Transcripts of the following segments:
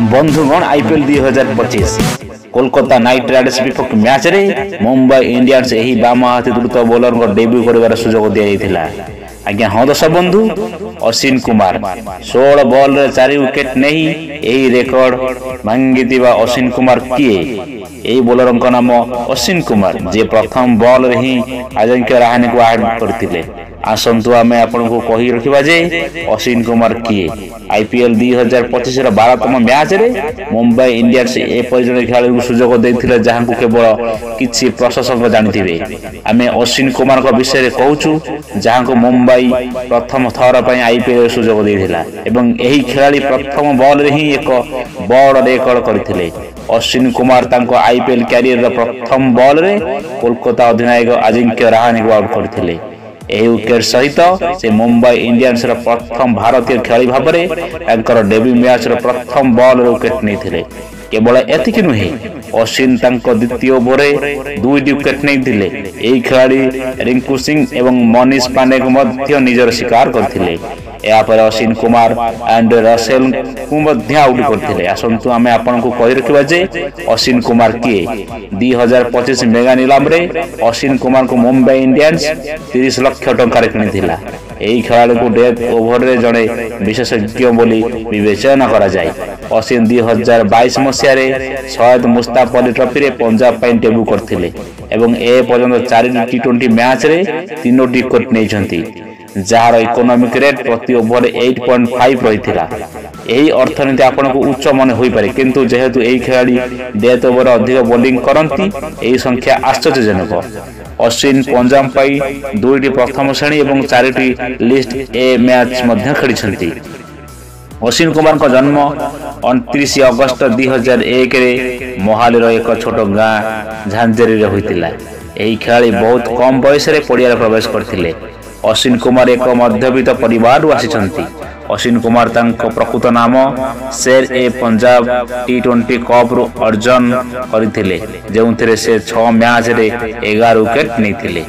बंधुगण IPL 2025 Kolkata night Riders विपक्ष match रे मुंबई इंडियंस एही बाम हाथी द्रुत बॉलर को डेब्यू करिवार सुजोग दिया जायतिला। आज्ञा हाँ दर्शक बंधु अश्विन कुमार 16 बॉल रे 4 विकेट नहीं एही रेकर्ड भांगितिबा अश्विन कुमार किए एही बॉलर का नाम अश्विन कुमार जे प्रथम बॉल रे ही अजिंक्य रहाणे को आउट करथिले। आसंतु आमे आपन को कहि रखिबा जे अश्विन कुमार किए आईपीएल 2025 रो 12तम मैच रे मुंबई इंडियंस ए परिजन खेलाड़ी को सुजोग देथिले जहां को केवल किछि प्रशासक जानिथिबे। आमे अश्विन कुमार को विषय रे कहूछु जहां को मुंबई प्रथम थर पय आईपीएल सुजोग देथिला एवं एही खेलाड़ी प्रथम बॉल रे ही एक बड़ रेकर्ड करथिले। अश्विन कुमार तांको आईपीएल कैरियर रो प्रथम बॉल रे कोलकाता अधिनायक अजिंक्य रहाणे को आउट करथिले। एही विकेट सहित से मुंबई इंडियंस रो प्रथम भारतीय खेलाड़ी भाबरे तांकर डेब्यू मैच रो प्रथम बॉल रे विकेट नेथिले। केवल एतिकी नुहे अश्विन तांको द्वितीय ओवर रे 2 विकेट नेथिले। एही खेलाड़ी रिंकू सिंह एवं मनीष पांडे को मध्य निजर शिकार करथिले। या पर अश्विन कुमार एंड रसेल को मध्य आउट करथिले। आसंतु आमे आपन को कहि रखिबा जे अश्विन कुमार किए 2025 मेगा नीलाम रे अश्विन कुमार को मुंबई इंडियंस 30 लाख टंका रे किनिथिला। एही खेलाड़ी को डेथ ओवर रे जणे विशेषज्ञ बोली विवेचना करा जाय। अश्विन 2022 मसिया रे सैयद मुस्ताफ अली ट्रॉफी रे पंजाब पय डेब्यू करथिले एवं ए पर्यंत 4 टी20 मैच रे 3 विकेट नेछंती जार इकोनॉमिक रेट प्रति ओवर 8.5 रहिथिला। एही अर्थनीति आपन को उच्च मन होई पारे किंतु जेहेतु एही खेलाड़ी डेथ ओवर अधिक बॉलिंग करंती एही संख्या आश्चर्यजनक। अश्विन पंजाब पई 2टी प्रथम श्रेणी एवं 4टी लिस्ट ए मैच मध्य खेलिछंती। अश्विन कुमार का जन्म 29 अगस्त 2001 रे मोहाली रो एक छोट गाँ झांझरी रे होइतिला। एही खेलाड़ी बहुत कम बयस रे पड़िया प्रवेश करथिले। अश्विन कुमार एक मध्यवित्त परिवार आसिछंती। अश्विन कुमार तांको प्रकृत नाम शेर ए पंजाब टी20 कप रु अर्जन करथिले जेउथिरे से 6 मैच रे 11 विकेट नेथिले।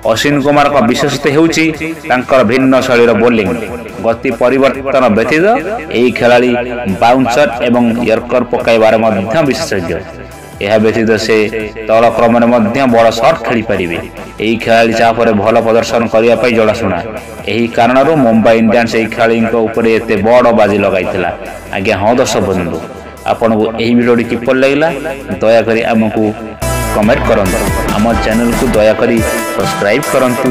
अश्विन कुमार का विशेषता हेउची तांकर भिन्न शैलीर बॉलिंग गति परिवर्तन व्यतीत एही खेलाड़ी बाउंसर एवं यर्कर पकाइबार मध्य विशेषज्ञ। यह व्यतीत से तल क्रम में बड़ शॉट खेली पारिबे। एही खेलाड़ी चापर भल प्रदर्शन करिया पई जणाशुना। एही कारणरू मुंबई इंडियंस एही खेलाड़ी ऊपर एते बड़ बाजी लगाइथिला। आज्ञा हाँ दर्शक बंधु आपन को एही वीडियोटी किपर लागला दया करी हमकु कमेंट करंतु। आम चैनल को दया करी सब्सक्राइब करंतु।